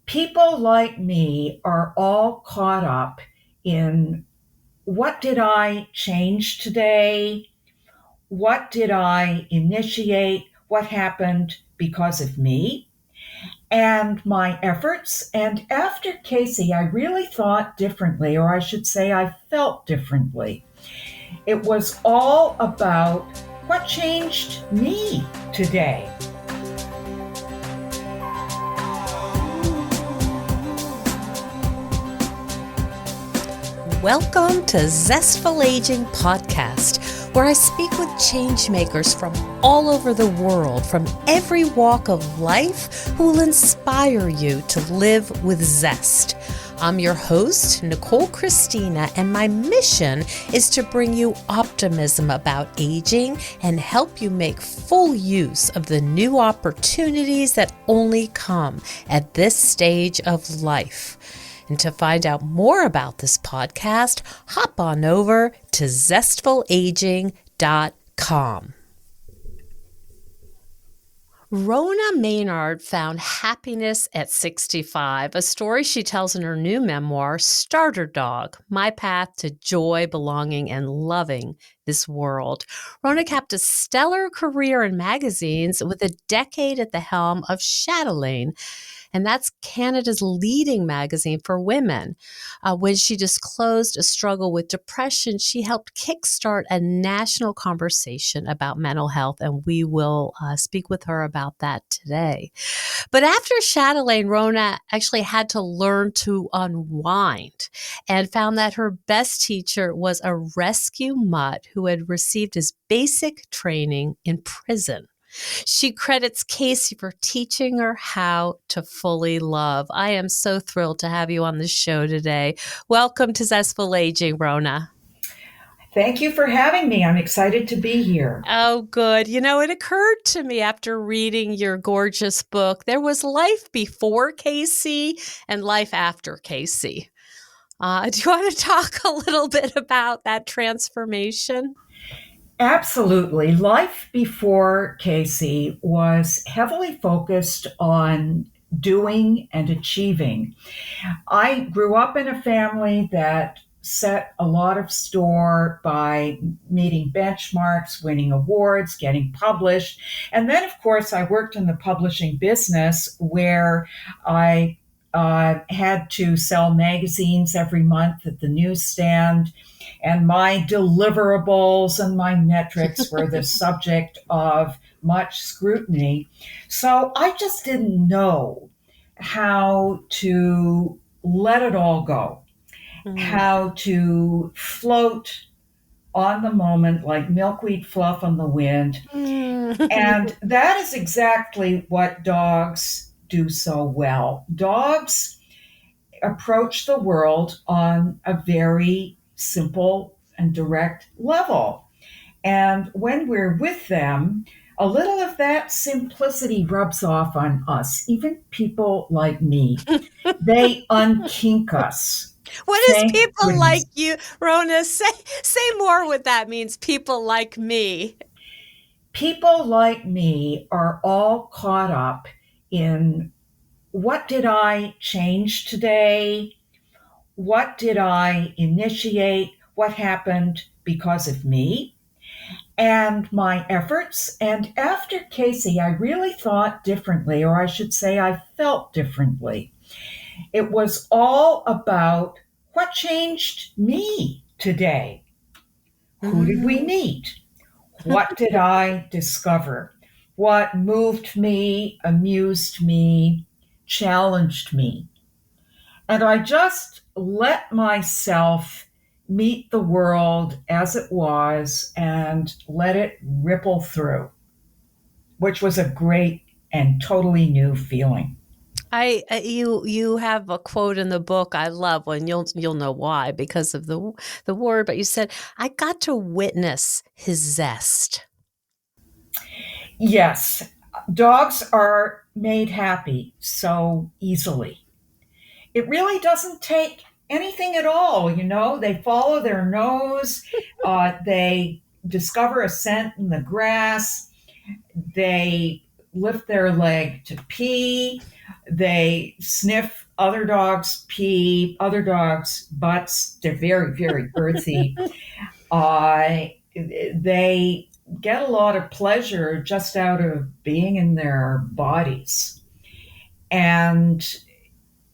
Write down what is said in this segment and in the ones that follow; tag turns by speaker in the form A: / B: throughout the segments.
A: People like me are all caught up in what did I change today? What did I initiate? What happened because of me and my efforts? And after Casey, I really thought differently, or I should say, I felt differently. It was all about what changed me today.
B: Welcome to Zestful Aging Podcast, where I speak with change makers from all over the world, from every walk of life, who will inspire you to live with zest. I'm your host, Nicole Christina, and my mission is to bring you optimism about aging and help you make full use of the new opportunities that only come at this stage of life. And to find out more about this podcast, hop on over to zestfulaging.com. Rona Maynard found happiness at 65, a story she tells in her new memoir, Starter Dog, My Path to Joy, Belonging, and Loving This World. Rona capped a stellar career in magazines with a decade at the helm of Chatelaine, and that's Canada's leading magazine for women. When she disclosed a struggle with depression, she helped kickstart a national conversation about mental health, and we will speak with her about that today. But after Chatelaine, Rona actually had to learn to unwind and found that her best teacher was a rescue mutt who had received his basic training in prison. She credits Casey for teaching her how to fully love. I am so thrilled to have you on the show today. Welcome to Zestful Aging, Rona.
A: Thank you for having me. I'm excited to be here.
B: Oh, good. You know, it occurred to me after reading your gorgeous book, there was life before Casey and life after Casey. Do you want to talk a little bit about that transformation?
A: Absolutely. Life before Casey was heavily focused on doing and achieving. I grew up in a family that set a lot of store by meeting benchmarks, winning awards, getting published. And then, of course, I worked in the publishing business where I had to sell magazines every month at the newsstand, and my deliverables and my metrics were the subject of much scrutiny. So I just didn't know how to let it all go, how to float on the moment like milkweed fluff on the wind. And that is exactly what dogs do so well. Dogs approach the world on a very simple and direct level. And when we're with them, a little of that simplicity rubs off on us, even people like me. They unkink us.
B: What is
A: Thank
B: people
A: goodness.
B: like you, Rona? Say more what that means, people like me.
A: People like me are all caught up in what did I change today? What did I initiate? What happened because of me and my efforts? And after Casey, I really thought differently, or I should say, I felt differently. It was all about what changed me today. Who did we meet? What did I discover? What moved me, amused me, challenged me? And I just let myself meet the world as it was and let it ripple through, which was a great and totally new feeling.
B: You have a quote in the book I love, when you'll know why, because of the word, but you said, I got to witness his zest.
A: Yes, dogs are made happy so easily. It really doesn't take anything at all, They follow their nose, they discover a scent in the grass, they lift their leg to pee, They sniff other dogs' pee, other dogs' butts. They're very, very earthy. They get a lot of pleasure just out of being in their bodies. And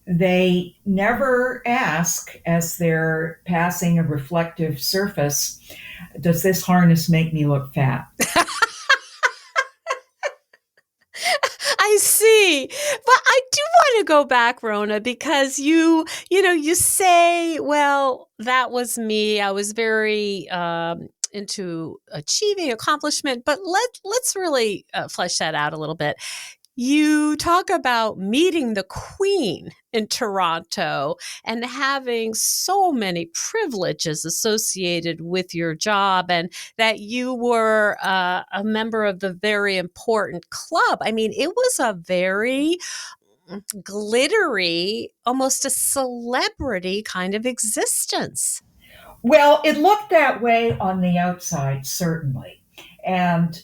A: they never ask as they're passing a reflective surface, does this harness make me look fat?
B: I see. But I do want to go back, Rona, because you say, well, that was me. I was very into achieving accomplishment, but let's really flesh that out a little bit. You talk about meeting the Queen in Toronto and having so many privileges associated with your job, and that you were a member of the very important club. I mean, it was a very glittery, almost a celebrity kind of existence.
A: Well, it looked that way on the outside, certainly. And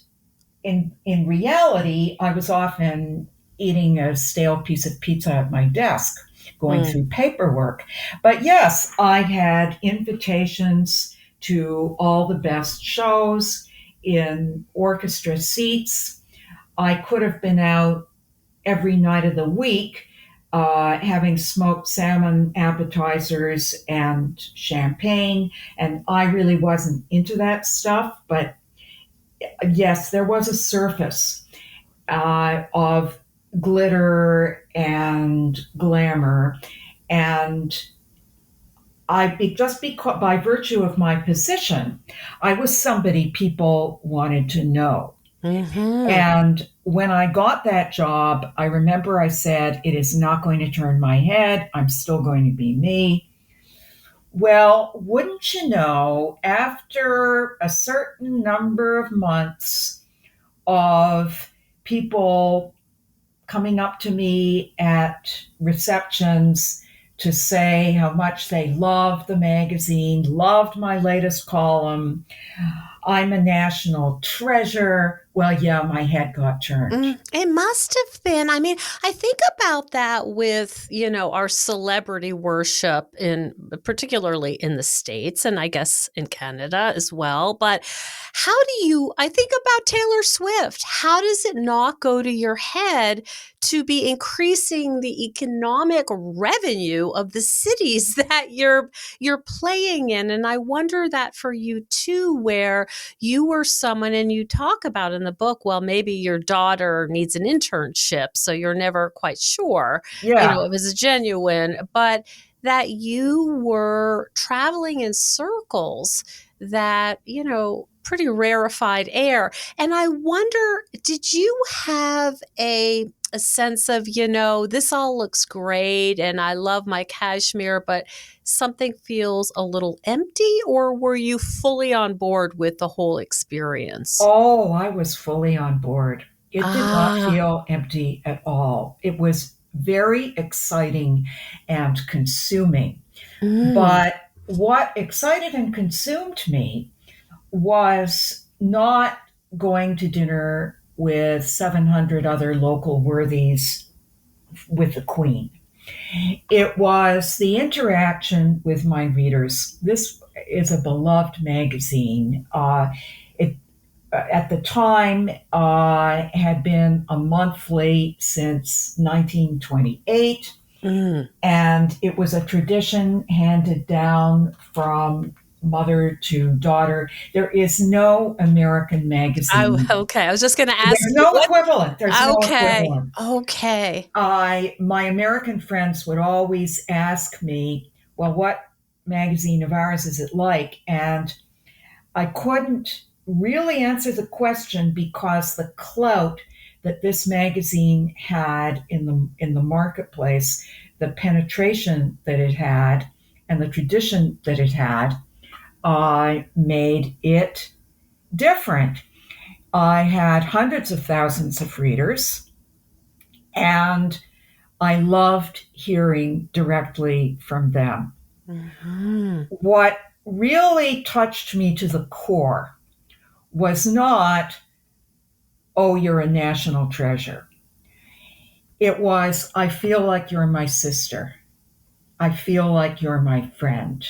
A: in reality, I was often eating a stale piece of pizza at my desk, going through paperwork. But yes, I had invitations to all the best shows in orchestra seats. I could have been out every night of the week having smoked salmon appetizers and champagne. And I really wasn't into that stuff, but yes, there was a surface of glitter and glamour. And just because, by virtue of my position, I was somebody people wanted to know.
B: Mm-hmm.
A: And when I got that job, I remember I said, it is not going to turn my head. I'm still going to be me. Well, wouldn't you know, after a certain number of months of people coming up to me at receptions to say how much they loved the magazine, loved my latest column, I'm a national treasure. Well, yeah, my head got turned.
B: It must have been. I mean, I think about that with, our celebrity worship particularly in the States, and I guess in Canada as well. But I think about Taylor Swift. How does it not go to your head to be increasing the economic revenue of the cities that you're playing in? And I wonder that for you too, where you were someone, and you talk about in the book, well, maybe your daughter needs an internship, so you're never quite sure,
A: Yeah.
B: it was genuine, but that you were traveling in circles that, pretty rarefied air. And I wonder, did you have a sense of, this all looks great and I love my cashmere, but something feels a little empty? Or were you fully on board with the whole experience?
A: Oh, I was fully on board. It did not
B: Ah,
A: feel empty at all. It was very exciting and consuming.
B: mm,
A: But what excited and consumed me was not going to dinner with 700 other local worthies with the Queen. It was the interaction with my readers. This is a beloved magazine. It at the time had been a monthly since 1928,
B: mm.
A: and it was a tradition handed down from mother to daughter. There is no American magazine.
B: Okay. I was just going to ask
A: There's
B: you
A: no
B: what.
A: equivalent. There's no
B: Okay.
A: equivalent.
B: Okay.
A: My American friends would always ask me, well, what magazine of ours is it like? And I couldn't really answer the question because the clout that this magazine had in the marketplace, the penetration that it had, and the tradition that it had, made it different. I had hundreds of thousands of readers, and I loved hearing directly from them.
B: Mhm.
A: What really touched me to the core was not, oh, you're a national treasure. It was, I feel like you're my sister. I feel like you're my friend.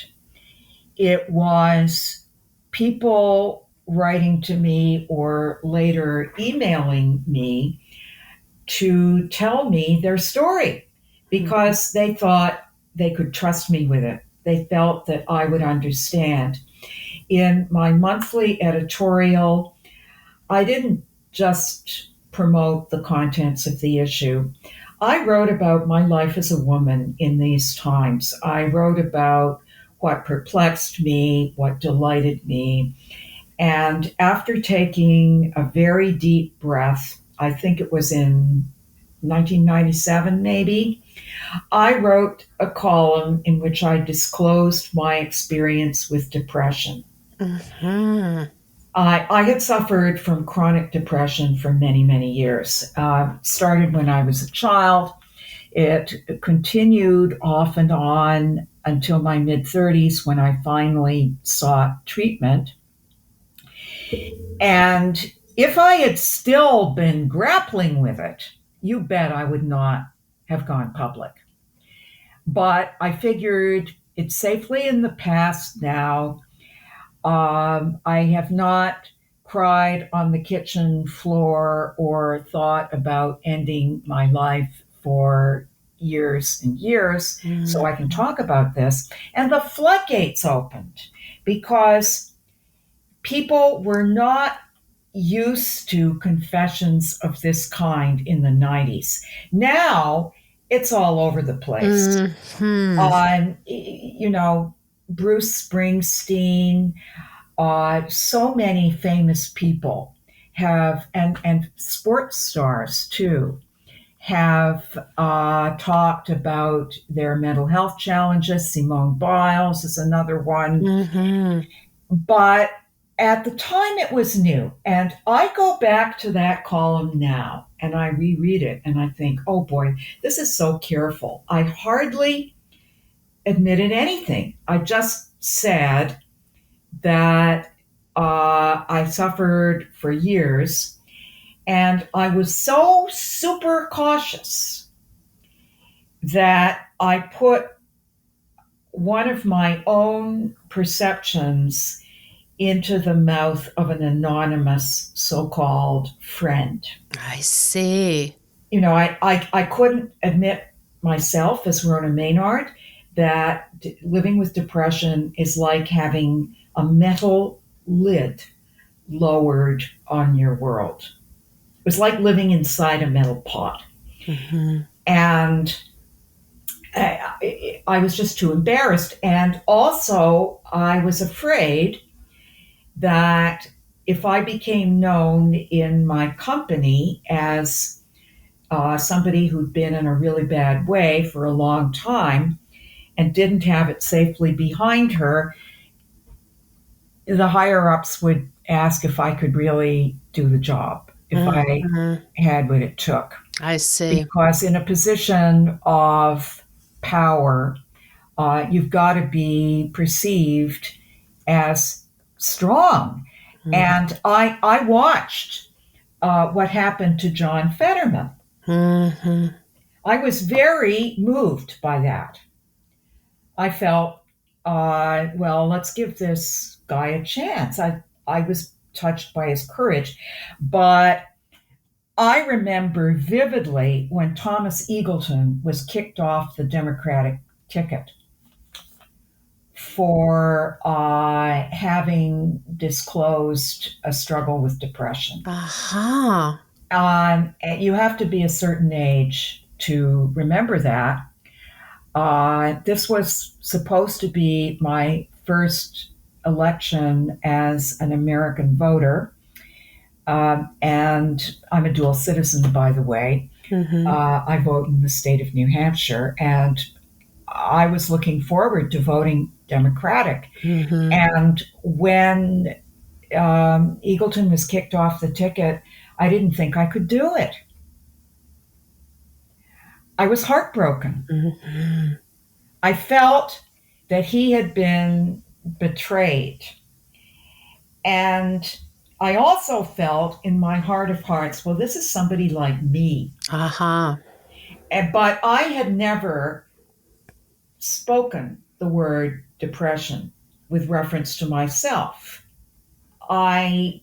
A: It was people writing to me or later emailing me to tell me their story
B: Mhm.
A: because they thought they could trust me with it. They felt that I would understand. In my monthly editorial, I didn't just promote the contents of the issue. I wrote about my life as a woman in these times. I wrote about what perplexed me, what delighted me. And after taking a very deep breath, I think it was in 1997 maybe, I wrote a column in which I disclosed my experience with depression.
B: Mhm.
A: I had suffered from chronic depression for many, many years. Started when I was a child. It continued off and on until my mid 30s when I finally sought treatment. And if I had still been grappling with it, you bet I would not have gone public. But I figured it's safely in the past now. I have not cried on the kitchen floor or thought about ending my life for years and years, so I can
B: Mhm.
A: talk about this. And the floodgates opened because people were not used to confessions of this kind in the 90s. Now it's all over the place.
B: Mhm.
A: Bruce Springsteen, so many famous people have, and sports stars too, have talked about their mental health challenges. Simone Biles is another one.
B: Mhm.
A: But at the time, it was new. And I go back to that column now and I reread it and I think, oh boy, this is so careful. I hardly admitted anything. I just said that I suffered for years. And I was so super cautious that I put one of my own perceptions into the mouth of an anonymous so called friend.
B: I see.
A: I couldn't admit myself as Rona Maynard that living with depression is like having a metal lid lowered on your world. It was like living inside a metal pot.
B: Mhm.
A: And I was just too embarrassed. And also, I was afraid that if I became known in my company as somebody who'd been in a really bad way for a long time and didn't have it safely behind her, the higher ups would ask if I could really do the job, if I
B: Mhm.
A: had what it took.
B: I see.
A: Because in a position of power, you've got to be perceived as strong. And I watched what happened to John Fetterman.
B: Mhm.
A: I was very moved by that. I felt, well, let's give this guy a chance. I was touched by his courage. But I remember vividly when Thomas Eagleton was kicked off the Democratic ticket for having disclosed a struggle with depression.
B: Aha.
A: You have to be a certain age to remember that. This was supposed to be my first election as an American voter. And I'm a dual citizen, by the way.
B: Mhm.
A: I vote in the state of New Hampshire, and I was looking forward to voting Democratic.
B: Mhm.
A: And when Eagleton was kicked off the ticket, I didn't think I could do it. I was heartbroken.
B: Mhm.
A: I felt that he had been betrayed. And I also felt in my heart of hearts, well, this is somebody like me.
B: Aha.
A: But I had never spoken the word depression with reference to myself. I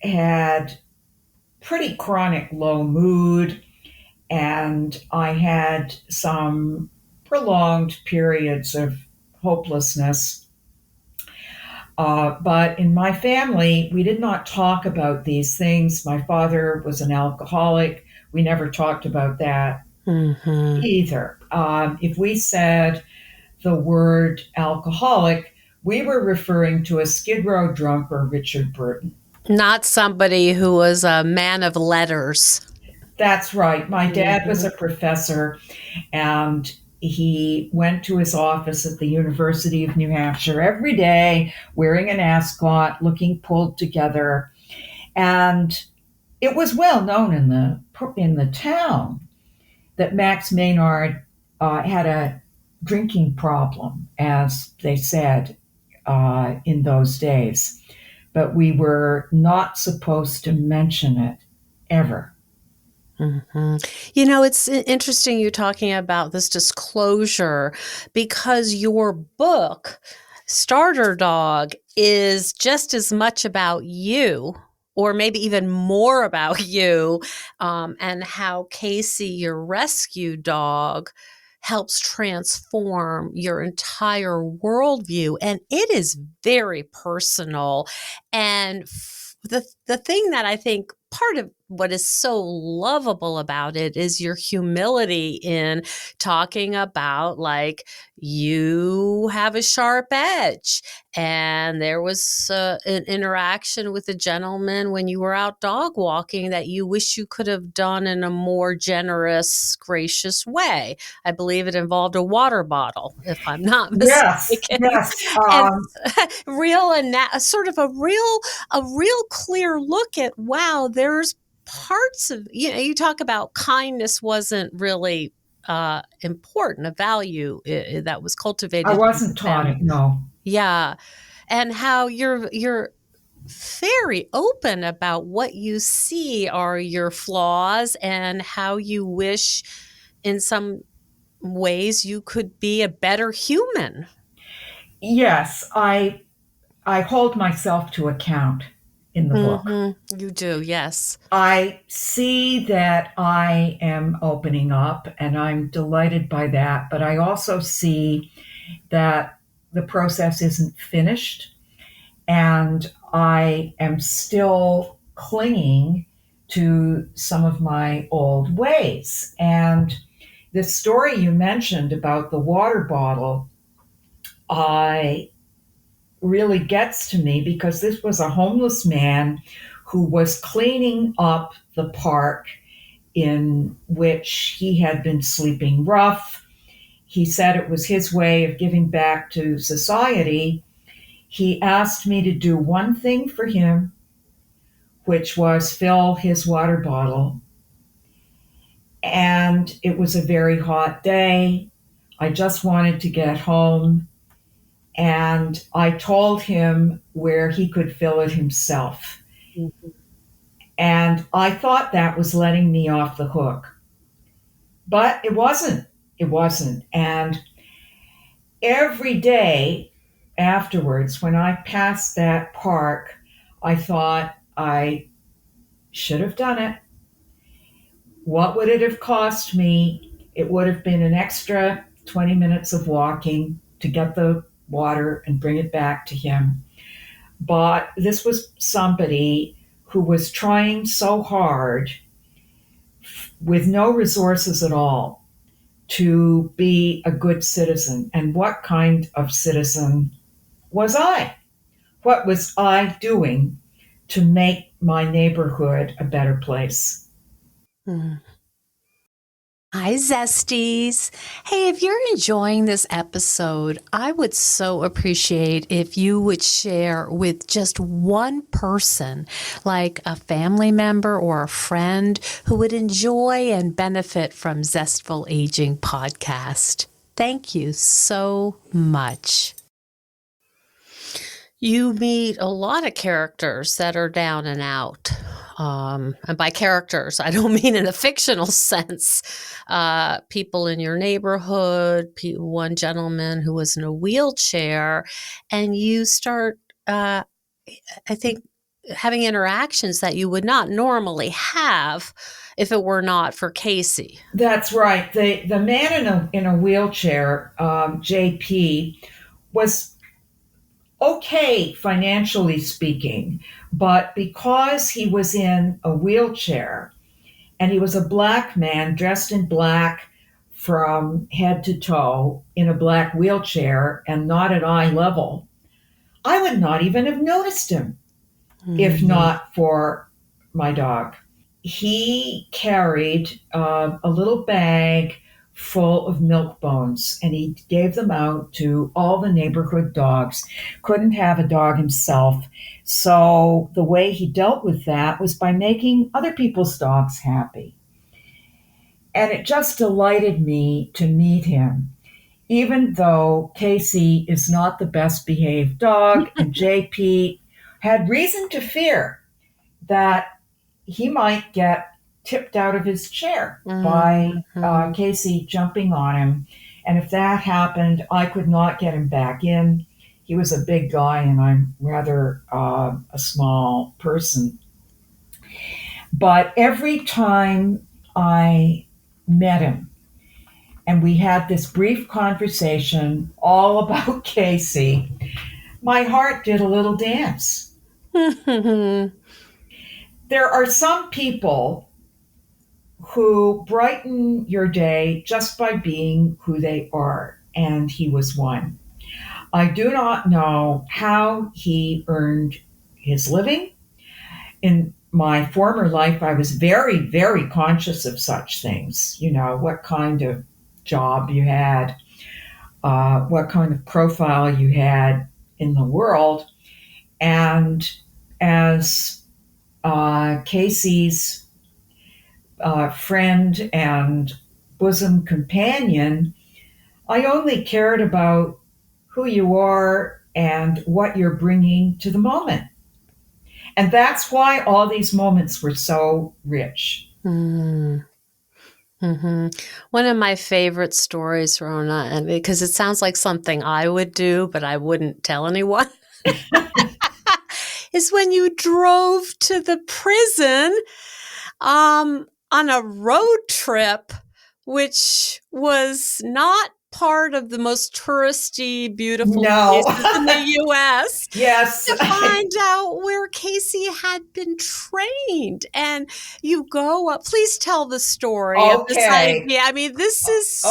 A: had pretty chronic low mood, and I had some prolonged periods of hopelessness. But in my family, we did not talk about these things. My father was an alcoholic. We never talked about that
B: Mm-hmm.
A: either. If we said the word alcoholic, we were referring to a Skid Row drunk or Richard Burton.
B: Not somebody who was a man of letters.
A: That's right. My dad was
B: Mm-hmm.
A: a professor, and he went to his office at the University of New Hampshire every day wearing an ascot, looking pulled together. And it was well known in the town that Max Maynard had a drinking problem, as they said in those days. But we were not supposed to mention it ever.
B: Mm-hmm. It's interesting you talking about this disclosure because your book, Starter Dog, is just as much about you, or maybe even more about you, and how Casey, your rescue dog, helps transform your entire worldview. And it is very personal. And the thing that I think part of what is so lovable about it is your humility in talking about, like, you have a sharp edge. And there was an interaction with a gentleman when you were out dog walking that you wish you could have done in a more generous, gracious way. I believe it involved a water bottle, if I'm not
A: Yes,
B: mistaken.
A: yes.
B: And real and sort of a real clear look at, wow, there's parts of, you talk about kindness wasn't really important, a value that was
A: I
B: cultivated in
A: wasn't
B: the
A: taught
B: family.
A: it, no.
B: Yeah. And how you're very open about what you see are your flaws and how you wish in some ways you could be a better human.
A: Yes, I hold myself to account in the book.
B: Mm-hmm. You do, yes.
A: I see that I am opening up, and I'm delighted by that, but I also see that the process isn't finished, and I am still clinging to some of my old ways. And the story you mentioned about the water bottle, I really gets to me because this was a homeless man who was cleaning up the park in which he had been sleeping rough. He said it was his way of giving back to society. He asked me to do one thing for him, which was fill his water bottle. And it was a very hot day. I just wanted to get home. And I told him where he could fill it himself.
B: Mhm.
A: And I thought that was letting me off the hook. But it wasn't. It wasn't. And every day afterwards, when I passed that park, I thought I should have done it. What would it have cost me? It would have been an extra 20 minutes of walking to get the water and bring it back to him. But this was somebody who was trying so hard with no resources at all to be a good citizen. And what kind of citizen was I? What was I doing to make my neighborhood a better place?
B: Mm. Hi, Zesties. Hey, if you're enjoying this episode, I would so appreciate if you would share with just one person, like a family member or a friend who would enjoy and benefit from Zestful Aging Podcast. Thank you so much. You meet a lot of characters that are down and out. and by characters, I don't mean in a fictional sense, people in your neighborhood, one gentleman who was in a wheelchair, and you start, I think, having interactions that you would not normally have if it were not for Casey.
A: That's right. The man in a wheelchair, JP, was okay financially speaking, but because he was in a wheelchair and he was a black man dressed in black from head to toe in a black wheelchair and not at eye level, I would not even have noticed him if not for my dog. He carried a little bag full of milk bones and he gave them out to all the neighborhood dogs. Couldn't have a dog himself. So the way he dealt with that was by making other people's dogs happy. And it just delighted me to meet him. Even though Casey is not the best behaved dog and JP had reason to fear that he might get tipped out of his chair by Casey jumping on him. And if that happened, I could not get him back in. He was a big guy, and I'm rather a small person. But every time I met him, and we had this brief conversation all about Casey, my heart did a little dance. There are some people who brighten your day just by being who they are, and he was one. I do not know how he earned his living. In my former life, I was very, very conscious of such things. You know, what kind of job you had, what kind of profile you had in the world. And as Casey's friend and bosom companion, I only cared about who you are and what you're bringing to the moment. And that's why all these moments were so rich.
B: Mm. Mm-hmm. One of my favorite stories, Rona, and because it sounds like something I would do, but I wouldn't tell anyone, is when you drove to the prison on a road trip, which was not part of the most touristy, beautiful places in the U.S.
A: Yes.
B: To find out where Casey had been trained. And you go up. Please tell the story.
A: Okay.
B: Yeah, I mean, this is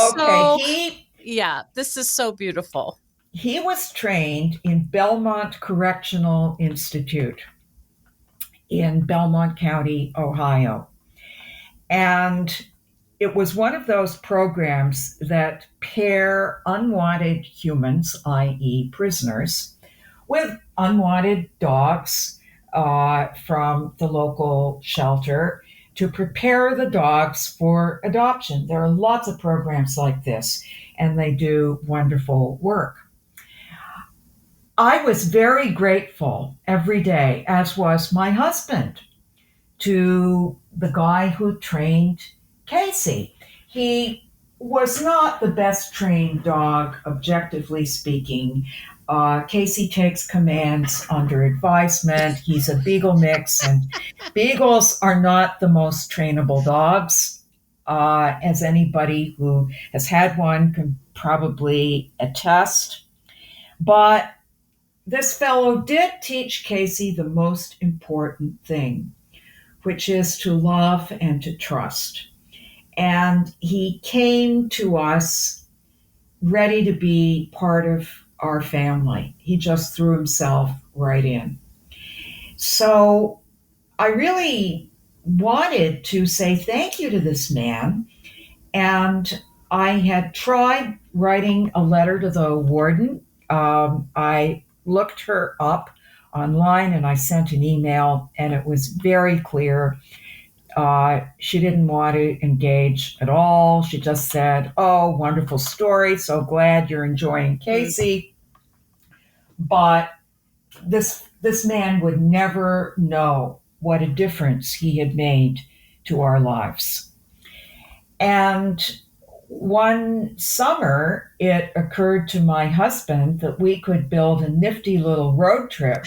B: this is so beautiful.
A: He was trained in Belmont Correctional Institute in Belmont County, Ohio. And it was one of those programs that pair unwanted humans, i.e., prisoners, with unwanted dogs from the local shelter to prepare the dogs for adoption. There are lots of programs like this, and they do wonderful work. I was very grateful every day, as was my husband, to the guy who trained Casey. He was not the best trained dog, objectively speaking. Casey takes commands under advisement. He's a beagle mix, and beagles are not the most trainable dogs, as anybody who has had one can probably attest. But this fellow did teach Casey the most important thing, which is to love and to trust. And he came to us ready to be part of our family. He just threw himself right in. So I really wanted to say thank you to this man. And I had tried writing a letter to the warden. I looked her up online and I sent an email, and it was very clear she didn't want to engage at all. She just said, "Oh, wonderful story. So glad you're enjoying Casey." But this man would never know what a difference he had made to our lives. And one summer, it occurred to my husband that we could build a nifty little road trip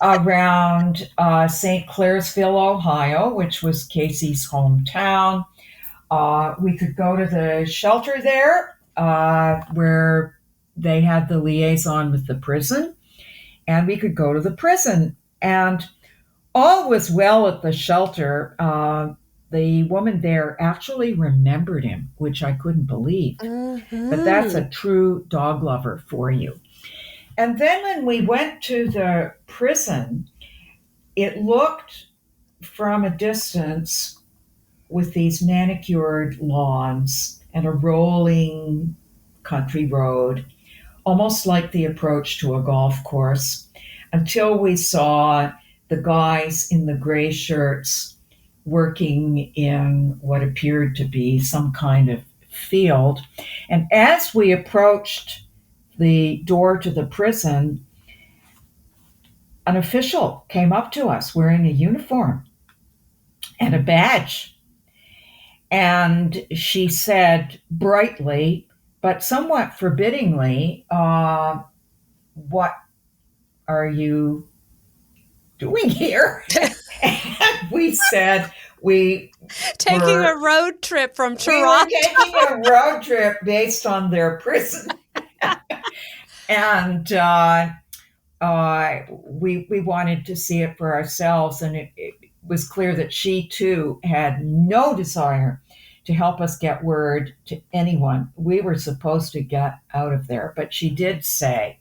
A: around St. Clairsville, Ohio, which was Casey's hometown. We could go to the shelter there where they had the liaison with the prison, and we could go to the prison. And all was well at the shelter. The woman there actually remembered him, which I couldn't believe. But that's a true dog lover for you. And then when we went to the prison, it looked from a distance with these manicured lawns and a rolling country road, almost like the approach to a golf course, until we saw the guys in the gray shirts working in what appeared to be some kind of field. And as we approached the door to the prison, an official came up to us wearing a uniform and a badge. And she said brightly, but somewhat forbiddingly, what are you doing here? And we said we
B: taking a road trip from Toronto.
A: We were taking a road trip based on their prison. And we wanted to see it for ourselves. And it was clear that she, too, had no desire to help us get word to anyone. We were supposed to get out of there. But she did say,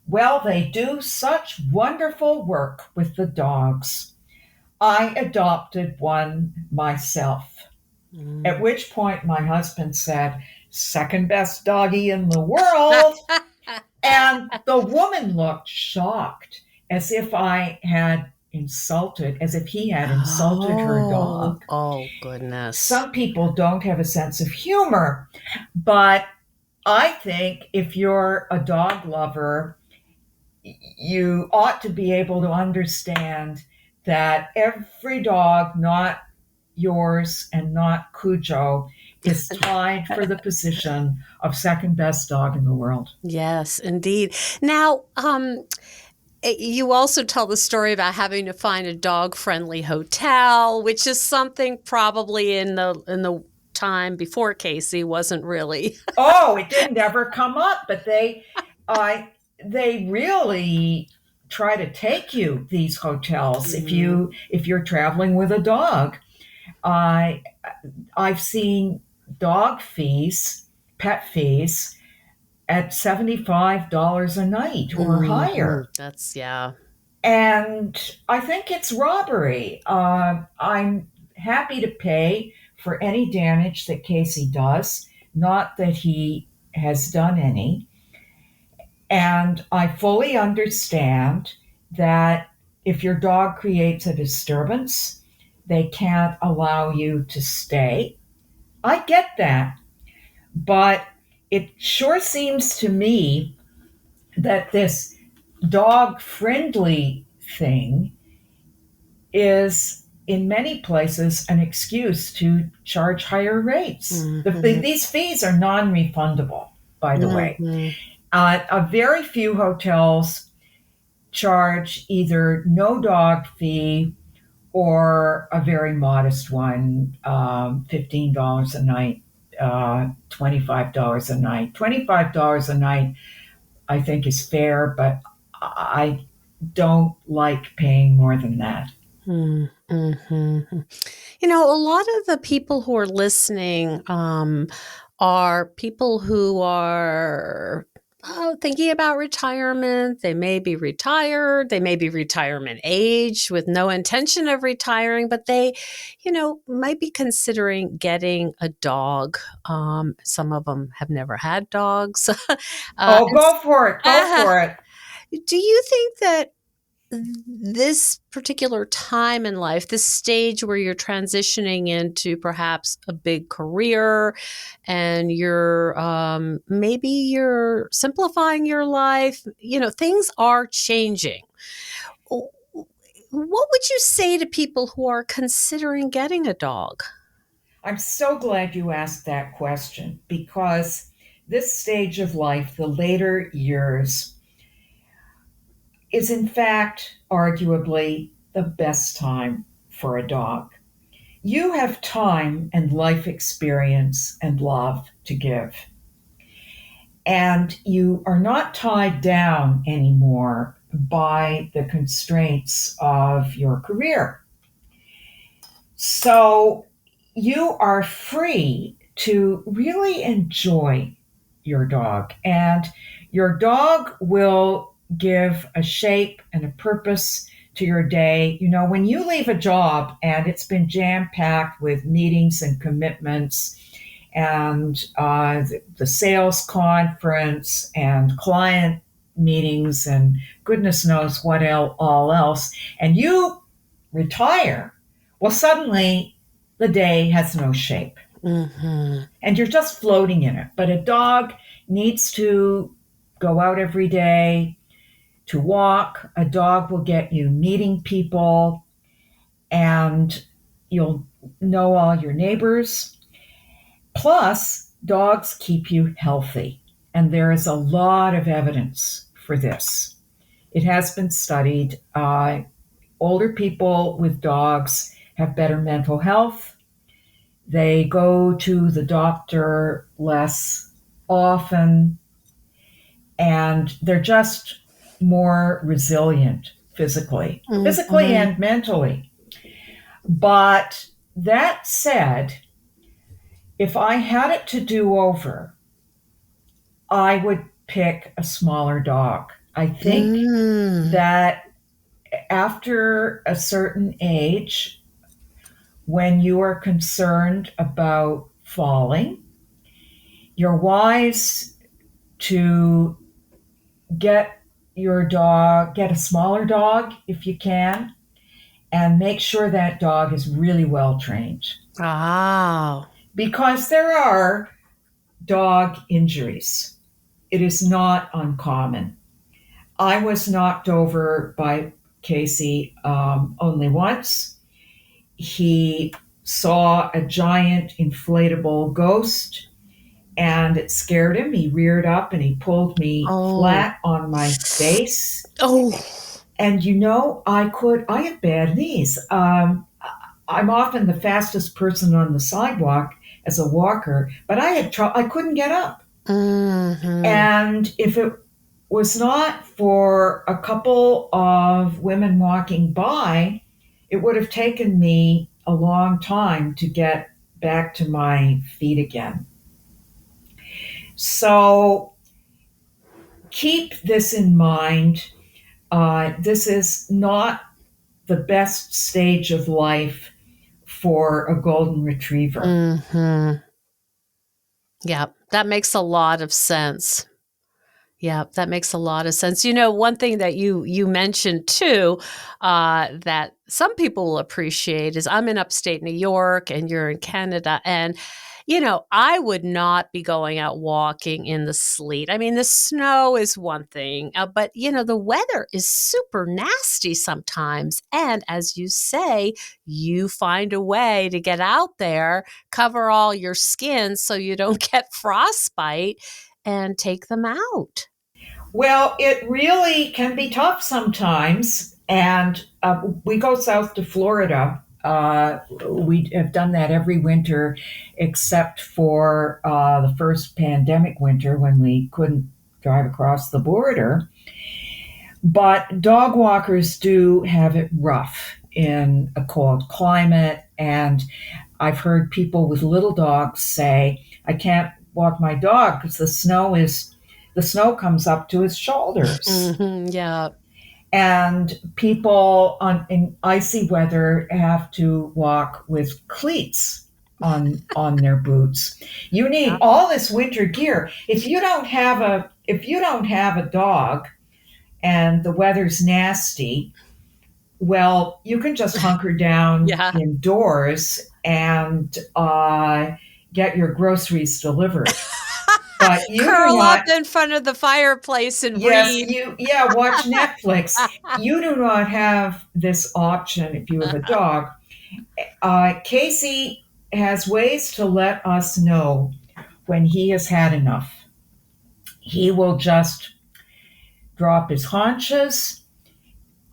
A: well, they do such wonderful work with the dogs. I adopted one myself. At which point my husband said, second best doggy in the world. And the woman looked shocked, as if he had insulted her dog.
B: Oh, goodness.
A: Some people don't have a sense of humor, but I think if you're a dog lover, you ought to be able to understand that every dog, not yours and not Cujo, is tied for the position of second best dog in the world.
B: Yes, indeed. Now, you also tell the story about having to find a dog-friendly hotel, which is something probably in the time before Casey wasn't really.
A: Oh, it didn't ever come up, but they really try to take you these hotels if you're traveling with a dog. I've seen dog fees, pet fees, at $75 a night or higher.
B: That's, yeah.
A: And I think it's robbery. I'm happy to pay for any damage that Casey does, not that he has done any. And I fully understand that if your dog creates a disturbance, they can't allow you to stay. I get that. But it sure seems to me that this dog-friendly thing is, in many places, an excuse to charge higher rates. These fees are non-refundable, by the way. A very few hotels charge either no dog fee or a very modest one, $15 a night, $25 a night. $25 a night, I think, is fair, but I don't like paying more than that.
B: Mm-hmm. You know, a lot of the people who are listening are people who are thinking about retirement. They may be retired. They may be retirement age with no intention of retiring, but they, might be considering getting a dog. Some of them have never had dogs.
A: Go for it. Go for it.
B: Do you think that this particular time in life, this stage where you're transitioning into perhaps a big career and maybe you're simplifying your life, things are changing. what would you say to people who are considering getting a dog?
A: I'm so glad you asked that question because this stage of life, the later years, is in fact arguably the best time for a dog. You have time and life experience and love to give. And you are not tied down anymore by the constraints of your career. So you are free to really enjoy your dog, and your dog will give a shape and a purpose to your day. You know, when you leave a job and it's been jam packed with meetings and commitments, and the sales conference and client meetings and goodness knows what all else, and you retire, well, suddenly the day has no shape.
B: Mm-hmm.
A: And you're just floating in it. But a dog needs to go out every day to walk. A dog will get you meeting people, and you'll know all your neighbors. Plus, dogs keep you healthy. And there is a lot of evidence for this. It has been studied. Older people with dogs have better mental health. They go to the doctor less often, and they're just more resilient physically
B: Mm-hmm.
A: and mentally. But that said, if I had it to do over, I would pick a smaller dog. I think
B: Mm.
A: that after a certain age, when you are concerned about falling, you're wise to get a smaller dog if you can, and make sure that dog is really well trained.
B: Oh.
A: Because there are dog injuries. It is not uncommon. I was knocked over by Casey only once. He saw a giant inflatable ghost and it scared him. He reared up and he pulled me
B: Oh.
A: flat on my face.
B: Oh.
A: And I have bad knees. I'm often the fastest person on the sidewalk as a walker, but I couldn't get up.
B: Mm-hmm.
A: And if it was not for a couple of women walking by, it would have taken me a long time to get back to my feet again. So keep this in mind. This is not the best stage of life for a golden retriever.
B: Mm-hmm. Yeah, that makes a lot of sense. Yeah, that makes a lot of sense. One thing that you mentioned too, that some people will appreciate is I'm in upstate New York and you're in Canada, and I would not be going out walking in the sleet. I mean, the snow is one thing, but the weather is super nasty sometimes. And as you say, you find a way to get out there, cover all your skin so you don't get frostbite, and take them out.
A: Well, it really can be tough sometimes. And we go south to Florida. We have done that every winter, except for the first pandemic winter when we couldn't drive across the border. But dog walkers do have it rough in a cold climate. And I've heard people with little dogs say, I can't walk my dog because the snow comes up to his shoulders.
B: Mhm, yeah.
A: And people in icy weather have to walk with cleats on their boots. You need
B: Yeah.
A: all this winter gear. If you don't have a dog and the weather's nasty, well, you can just hunker down
B: Yeah.
A: indoors and get your groceries delivered. But you do
B: Curl up
A: not,
B: in front of the fireplace and
A: yes,
B: read.
A: watch Netflix. You do not have this option if you have a dog. Casey has ways to let us know when he has had enough. He will just drop his haunches,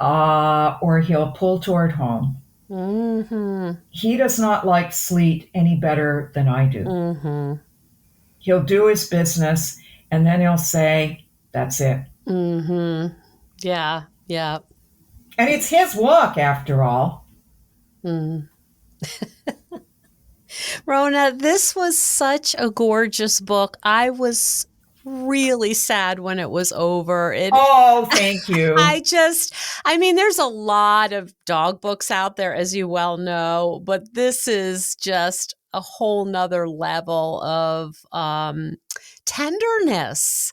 A: or he'll pull toward home.
B: Mm-hmm.
A: He does not like sleet any better than I do.
B: Mm-hmm.
A: He'll do his business and then he'll say, "That's it."
B: Mm-hmm. Yeah. Yeah.
A: And it's his walk after all.
B: Mm. Rona, this was such a gorgeous book. I was really sad when it was over.
A: Oh, thank you.
B: I mean, there's a lot of dog books out there, as you well know, but this is just a whole nother level of tenderness.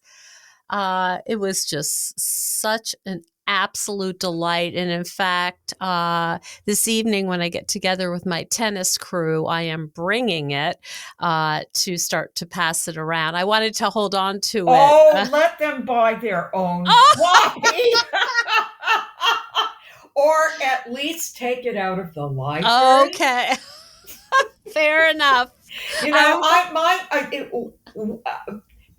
B: It was just such an absolute delight. And in fact, this evening when I get together with my tennis crew, I am bringing it to start to pass it around. I wanted to hold on to it.
A: Oh, let them buy their own copy. Or at least take it out of the library.
B: Okay. Fair enough.
A: You know,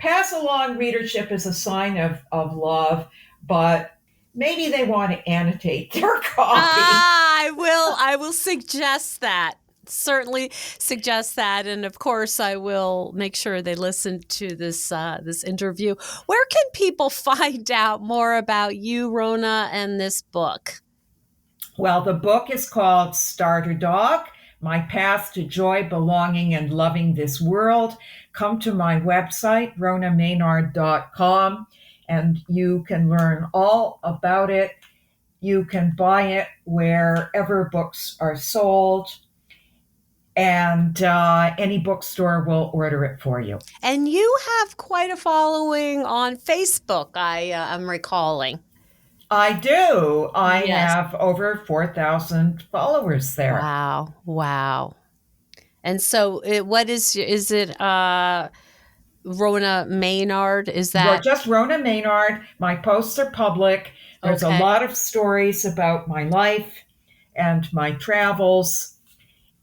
A: pass along readership is a sign of love, but maybe they want to annotate their copy.
B: I will suggest that. Certainly suggest that, and of course, I will make sure they listen to this interview. Where can people find out more about you, Rona, and this book?
A: Well, the book is called Starter Dog: My Path to Joy, Belonging, and Loving This World. Come to my website, ronamaynard.com, and you can learn all about it. You can buy it wherever books are sold, and any bookstore will order it for you.
B: And you have quite a following on Facebook, I am recalling.
A: I do. I
B: Yes.
A: have over 4,000 followers there.
B: Wow. And so what is it Rona Maynard? Is that
A: just Rona Maynard? My posts are public. There's
B: okay.
A: A lot of stories about my life and my travels.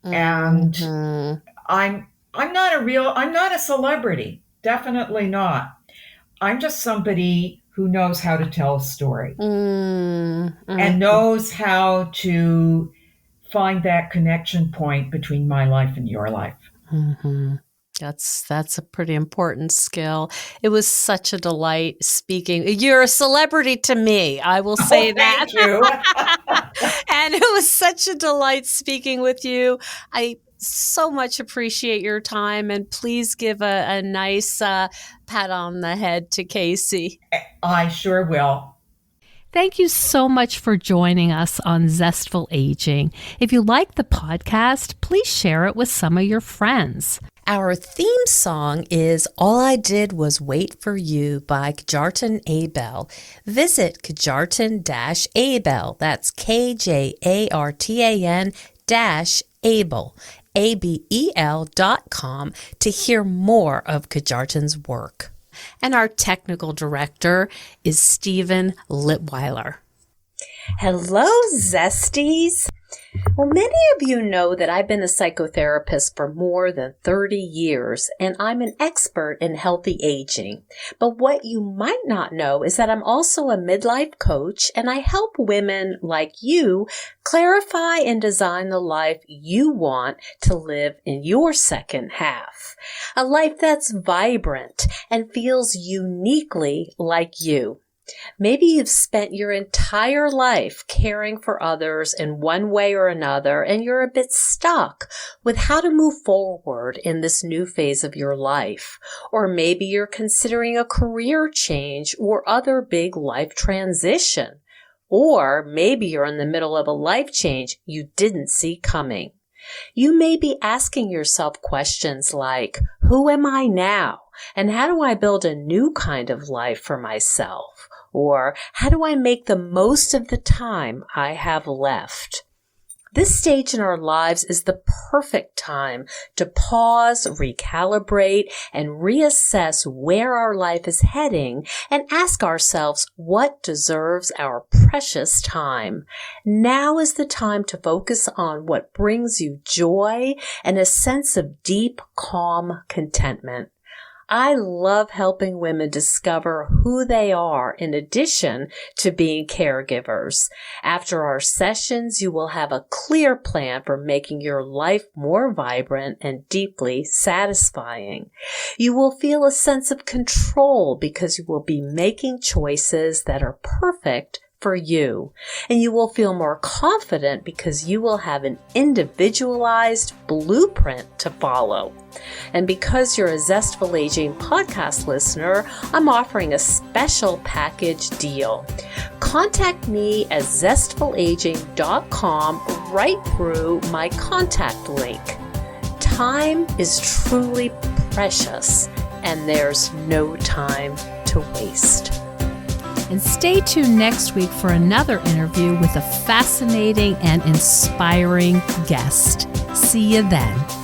B: Mm-hmm.
A: And I'm not a celebrity. Definitely not. I'm just somebody who knows how to tell a story and knows how to find that connection point between my life and your life.
B: Mm-hmm. That's a pretty important skill. It was such a delight speaking. You're a celebrity to me, I will say that.
A: Thank you.
B: And it was such a delight speaking with you. I so much appreciate your time, and please give a nice pat on the head to Casey.
A: I sure will.
B: Thank you so much for joining us on Zestful Aging. If you like the podcast, please share it with some of your friends. Our theme song is All I Did Was Wait for You by Kjartan Abel. Visit Kjartan-Abel, that's KJARTAN-Abel, ABEL.com to hear more of Kjartan's work. And our technical director is Stephen Litweiler. Hello, Zesties. Well, many of you know that I've been a psychotherapist for more than 30 years, and I'm an expert in healthy aging. But what you might not know is that I'm also a midlife coach, and I help women like you clarify and design the life you want to live in your second half. A life that's vibrant and feels uniquely like you. Maybe you've spent your entire life caring for others in one way or another, and you're a bit stuck with how to move forward in this new phase of your life. Or maybe you're considering a career change or other big life transition. Or maybe you're in the middle of a life change you didn't see coming. You may be asking yourself questions like, who am I now? And how do I build a new kind of life for myself? Or how do I make the most of the time I have left? This stage in our lives is the perfect time to pause, recalibrate, and reassess where our life is heading and ask ourselves what deserves our precious time. Now is the time to focus on what brings you joy and a sense of deep, calm contentment. I love helping women discover who they are in addition to being caregivers. After our sessions, you will have a clear plan for making your life more vibrant and deeply satisfying. You will feel a sense of control because you will be making choices that are perfect for you. And you will feel more confident because you will have an individualized blueprint to follow. And because you're a Zestful Aging podcast listener, I'm offering a special package deal. Contact me at zestfulaging.com right through my contact link. Time is truly precious, and there's no time to waste.
C: And stay tuned next week for another interview with a fascinating and inspiring guest. See you then.